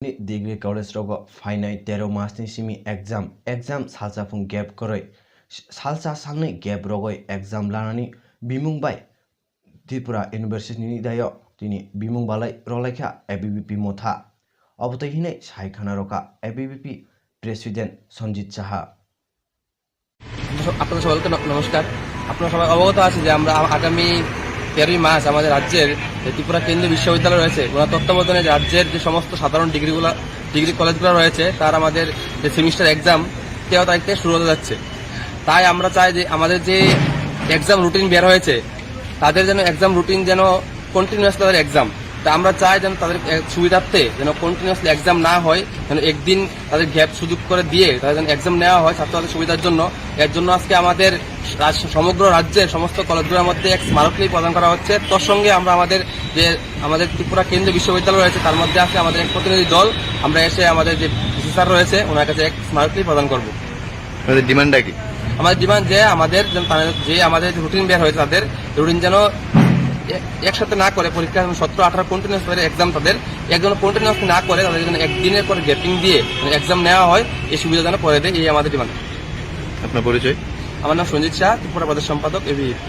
ni degree college rogo fainai 13 mas ni simi exam salsafung gap koroi salsa sangnai gap rogoi exam lanani bimung bai Tripura University ni dayo tini bimung balai rolaikha ABVP motha অবতই হিনে সাইখানা রকা ABVP president Sanjit Saha. আপনাদের সকলকে নমস্কার। আপনারা সবাই অবগত আছে যে আমরা আগামী 13 মার্চ আমাদের রাজ্যের ত্রিপুরা কেন্দ্রীয় বিশ্ববিদ্যালয় রয়েছে ওনার তত্ত্বাবধানে রাজ্যের যে সমস্ত সাধারণ ডিগ্রি কলেজগুলো রয়েছে তার আমাদের যে সেমিস্টার এক্সাম 13 তারিখ থেকে শুরু হতে যাচ্ছে। তাই আমরা চাই যে আমাদের যে এক্সাম রুটিন বের হয়েছে তাদের যেন এক্সাম রুটিন যেন কন্টিনিউয়াস তাদের এক্সাম, তা আমরা চাই যেন তাদের সুবিধার্থে যেন কন্টিনিউয়াসলি এক্সাম না হয়, যেন একদিন তাদের গ্যাপ সুযোগ করে দিয়ে তাদের যেন এক্সাম নেওয়া হয় ছাত্রদের সুবিধার জন্য। এর জন্য আজকে আমাদের সমগ্র রাজ্যের সমস্ত কলেজগুলোর মধ্যে এক স্মারকলিপি প্রদান করা হচ্ছে। তোর সঙ্গে আমরা আমাদের ত্রিপুরা কেন্দ্রীয় বিশ্ববিদ্যালয় রয়েছে তার মধ্যে আছে আমাদের এক প্রতিনিধি দল, আমরা এসে আমাদের যে ভিসি স্যার রয়েছে ওনার কাছে এক স্মারকলিপি প্রদান করবো। আমাদের ডিমান্ডটা কি? আমাদের ডিমান্ড যে আমাদের রুটিন বের হয়েছে তাদের রুটিন যেন একসাথে না করে পরীক্ষা 17-18 কন্টিনিউয়াস এক্সাম তাদের একজন কন্টিনিউয়াস না করে তাদের জন্য একদিনের পরে গ্যাপিং দিয়ে এক্সাম নেওয়া হয়, এই সুবিধা যেন করে দেয়, এই আমাদের ডিমান্ড। আপনার পরিচয়? আমার নাম সঞ্জিত শাহ, ত্রিপুরা প্রদেশ সম্পাদক ABVP।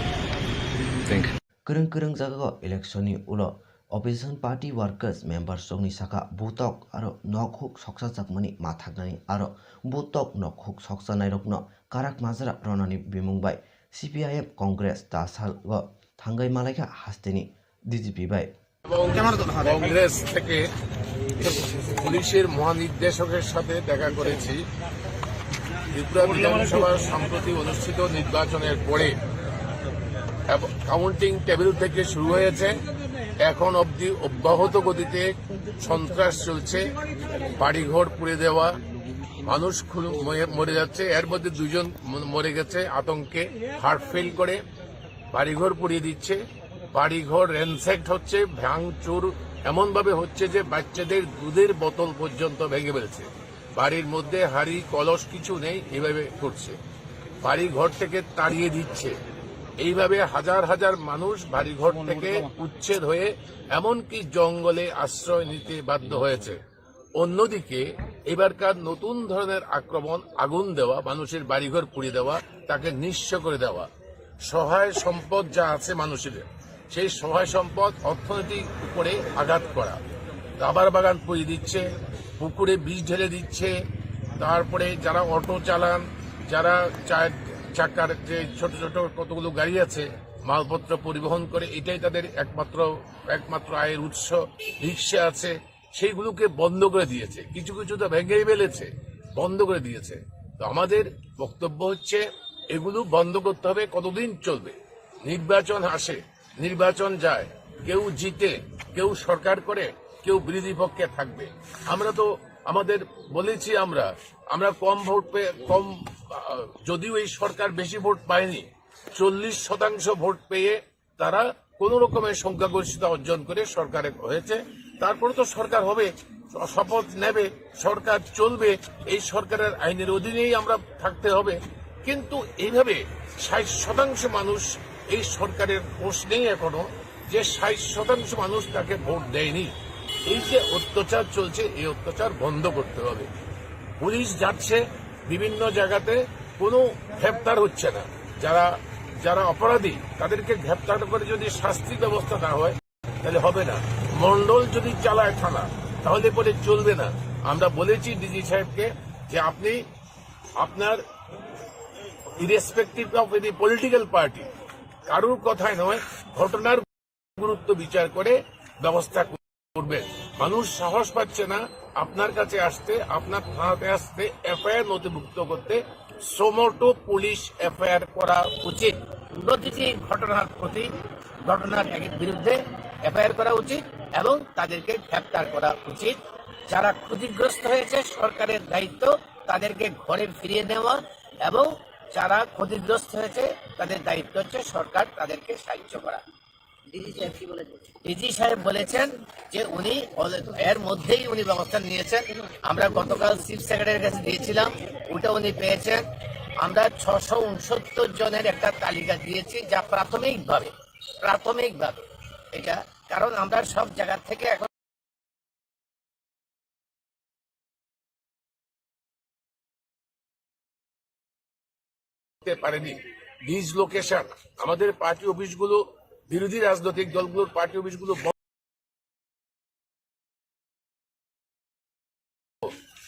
Kereng jaga eleksoni ulo opposition party workers members songni saka butok aro nokhuk soksa jakmani mathagnani aro butok nokhuk soksa nairokno karak majra ronani bimungbai CPIM Congress tasal go থাঙ্গাই মালাইকা হাসতেনি DGP ভাই। Congress থেকে পুলিশের মহানির্দেশকের সাথে দেখা করেছি। ত্রিপুরা বিধানসভার সম্প্রতি অনুষ্ঠিত নির্বাচনের পরে কাউন্টিং টেবিল থেকে শুরু হয়েছে, এখন অবধি অব্যাহত গতিতে সন্ত্রাস চলছে, বাড়িঘর পুড়ে দেওয়া, মানুষ মরে যাচ্ছে। এর মধ্যে 2 জন মরে গেছে আতঙ্কে, হার্ট ফেল করে। বাড়িঘর পুড়িয়ে দিচ্ছে, বাড়িঘর র্যানস্যাক্ট হচ্ছে, ভাঙচুর এমনভাবে হচ্ছে যে বাচ্চাদের দুধের বোতল পর্যন্ত ভেঙে ফেলছে। বাড়ির মধ্যে হাড়ি কলস কিছু নেই, এইভাবে করছে। বাড়িঘর থেকে তাড়িয়ে দিচ্ছে। এইভাবে হাজার হাজার মানুষ বাড়িঘর থেকে উচ্ছেদ হয়ে এমনকি জঙ্গলে আশ্রয় নিতে বাধ্য হয়েছে। অন্যদিকে এবারকার নতুন ধরনের আক্রমণ, আগুন দেওয়া, মানুষের বাড়িঘর পুড়িয়ে দেওয়া, তাকে নিঃস্ব করে দেওয়া, সহায় সম্পদ যা আছে মানুষের সেই সহায় সম্পদ অর্থনৈতিক উপরে আঘাত করা, রাবার বাগান পুড়িয়ে দিচ্ছে, পুকুরে বিষ ঢেলে দিচ্ছে। তারপরে যারা অটো চালান, যারা 4 চাকার যে ছোট ছোট কতগুলো গাড়ি আছে মালপত্র পরিবহন করে, এটাই তাদের একমাত্র আয়ের উৎস। রিক্সা আছে, সেইগুলোকে বন্ধ করে দিয়েছে, কিছু কিছু তো ভেঙেই ফেলেছে, বন্ধ করে দিয়েছে। তো আমাদের বক্তব্য হচ্ছে এগুলো বন্ধ করতে হবে। কতদিন চলবে? নির্বাচন আসে, নির্বাচন যায়, কেউ জিতে, কেউ সরকার করে, কেউ বিরোধী পক্ষে থাকবে। আমরা তো বলেছি আমরা কম ভোট পেয়ে, যদিও এই সরকার বেশি ভোট পায়নি, 40% ভোট পেয়ে তারা কোন রকমের সংখ্যাগরিষ্ঠতা অর্জন করে সরকারে হয়েছে। তারপরে তো সরকার হবে, শপথ নেবে, সরকার চলবে, এই সরকারের আইনের অধীনেই আমরা থাকতে হবে। কিন্তু এইভাবে 60% মানুষ এই সরকারের প্রশ্নেই এখনো যে 60% মানুষ তাকে ভোট দেয়নি। এই যে অত্যাচার চলছে, এই অত্যাচার বন্ধ করতে হবে। পুলিশ যাচ্ছে বিভিন্ন জায়গাতে, কোনো গ্রেপ্তার হচ্ছে না। যারা অপরাধী তাদেরকে গ্রেপ্তার করে যদি শাস্তি ব্যবস্থা না হয় তাহলে হবে না। মন্ডল যদি চালায় থানা তাহলে পরে চলবে না। আমরা বলেছি ডিজি সাহেবকে যে আপনি আপনার irrespective of any political party কারুর কথায় নয়, ঘটনার গুরুত্ব বিচার করে ব্যবস্থা করবেন। মানুষ সাহস পাচ্ছে না আপনার কাছে আসতে, আপনার থানাতে আসতে, এফআইআর নথিভুক্ত করতে। সোমোটো পুলিশ এফআইআর করা উচিত। প্রতিটি ঘটনার বিরুদ্ধে এফআইআর করা উচিত এবং তাদেরকে গ্রেপ্তার করা উচিত। যারা ক্ষতিগ্রস্ত হয়েছে সরকারের দায়িত্ব তাদেরকে ঘরে ফিরিয়ে নেওয়া, এবং যারা ক্ষতিগ্রস্ত হয়েছে তাদের দায়িত্ব হচ্ছে সরকার তাদেরকে সাহায্য করা। ডিজি সাহেব বলেছেন যে উনি এর মধ্যেই ব্যবস্থা নিয়েছেন। আমরা গতকাল চিফ সেক্রেটারির কাছে দিয়েছিলাম, ওটা উনি পেয়েছেন। আমরা 669 জনের একটা তালিকা দিয়েছি, যা প্রাথমিকভাবে এটা, কারণ আমরা সব জায়গা থেকে এখন করতে পারেনি। নিজ লোকেশন আমাদের পার্টি অফিসগুলো, বিরোধী রাজনৈতিক দলগুলোর পার্টি অফিসগুলো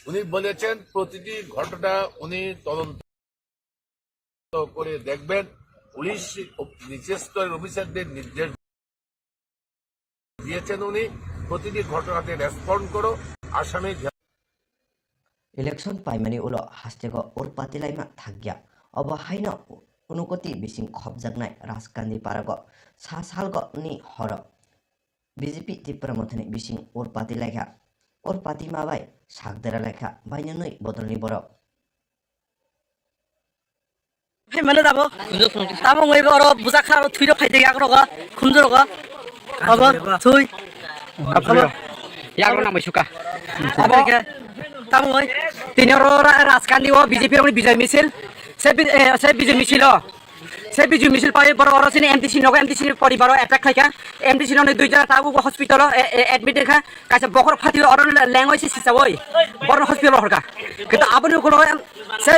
উনি বলেছেন প্রতিটি ঘটনা উনি তদন্ত করে দেখবেন। পুলিশ নিচের স্তরের অফিসারদের নির্দেশ দিয়েছেন উনি প্রতিটি ঘটনাতে রেসপন্ড করো আসামি इलेक्शन पाइमानि उलो हास्टेको उरपातिलाइमा थाग्या अब हाइन उनुकति बिसिं खबजागनाय राजकान्दी पाराको सा सालको नि हर बीजेपी त्रिपुरा मथनि बिसिं उरपातिलाइखा उरपातिमा बाय सागदेरा लाइखा बायनो नै बदलनि बर mana dabo tamo ngoi oro buja kharo thuiro khaide yakroga khumjoroga abo thui abo yakro na maisuka abo tamo ngoi tinoro raskandi o bjp ro bijay misil se bijay misilo se bijay misil pai bor oro sini mtc nogo mtc poribaro attack khaika mtc no duita tabu hospital admit kha kaisa bokor phati oro language sisa oi bor hospital horka কিন্তু আপনি কোন সে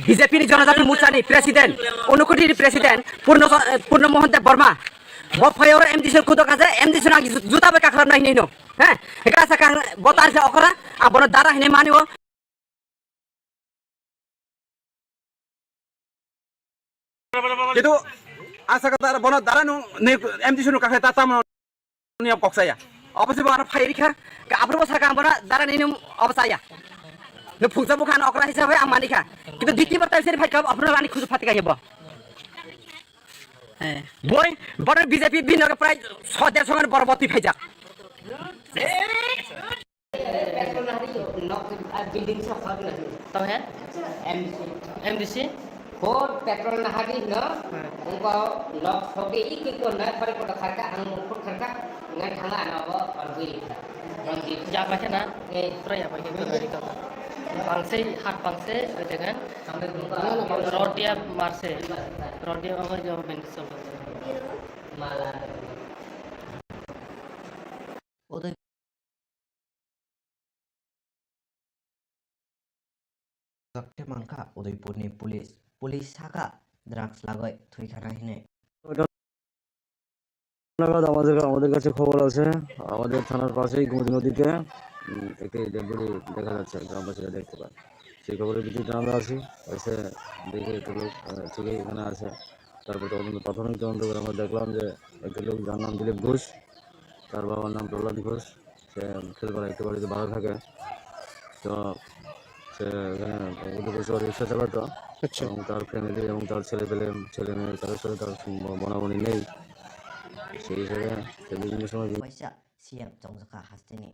বিজেপির জনজাতি মোর্চানি president অনুকূটির president Purnamohan দেব বর্মা বফায়র এমডিসির খুদ কাছে MDC না জুতা বেকা খারাপ নাই নিনো হ্যাঁ একা সাকা বতার সে অকরা আপন দ্বারা হিনে মানিও কিন্তু আশা কথা বন দ্বারা নো এমডিসি নো কাছে তাতা নিয়ম কক্সায়া অবশ্যই আর ফাইরিখা আপনার সাকা আমরা দ্বারা নিয়ম অবসায়া ফুংসা বুখান অকরা হিসাবে আমানিখা কিন্তু দ্বিতীয়বার তাই সেরি ফাইকা আপনার রানী খুঁজে ফাতিকা হেব বই বড় বিজেপি বিনর প্রায় 6-1.5 সমান পরবর্তী ফাইজা बिल्डिंग सब खराब नहीं तो है एमडीसी और पेट्रोल ना हागी न उनको लॉक होके एक को ना पर को खरका हम फुट खरका ना ढंगा ना वो और हुई जा पाके ना पूरा या पाके तैयारी कर पांसे हाथ पांसे dengan रोटिया मारसे रोटिया अगर जो बेंच सब माला उदय सकते मानका उदयपुरनि पुलिस शाखा ड्राग्स लागय थुइखाना हिने আমাদের কাছে খবর আছে আমাদের থানার পাশেই গোমতী নদীতে একটি ডেড বডি দেখা যাচ্ছে গ্রামবাসীরা দেখতে পায় সেই খবরের ভিত্তিতে আমরা আছি এসে দেখে একটু লোক থেকে এখানে আছে তারপর প্রাথমিক তদন্ত করে আমরা দেখলাম যে একটি লোক যার নাম দিলীপ ঘোষ তার বাবার নাম প্রহ্লাদ ঘোষ সে খেলপাড়া একটি বাড়িতে ভাড়া থাকে তো সে এখানে উদ্যোগ রিক্সা চালাতো এবং তার ফ্যামিলি এবং তার ছেলে মেয়ে তাদের সাথে তার বনাবনি নেই সেই হিসেবে সে বিভিন্ন সময় पैसा सीएम 정석하 하스테니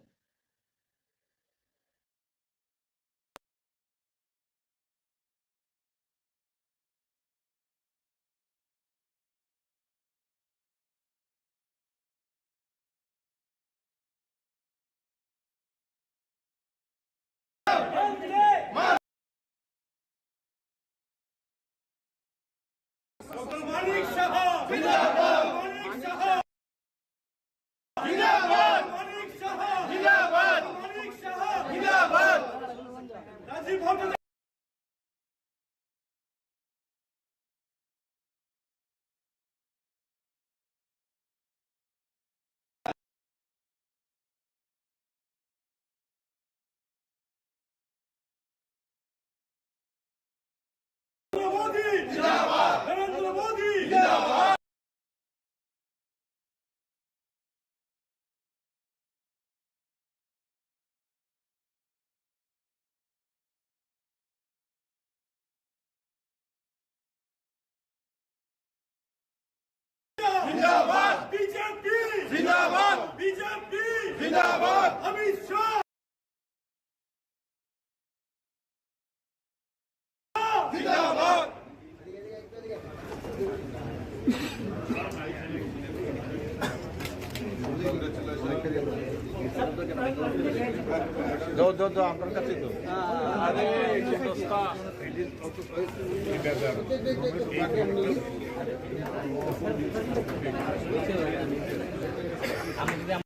जिंदाबाद बीजेपी जिंदाबाद बीजेपी जिंदाबाद अमित शाह जिंदाबाद दो আপনার কাছে তো আরে দোস্তা আমি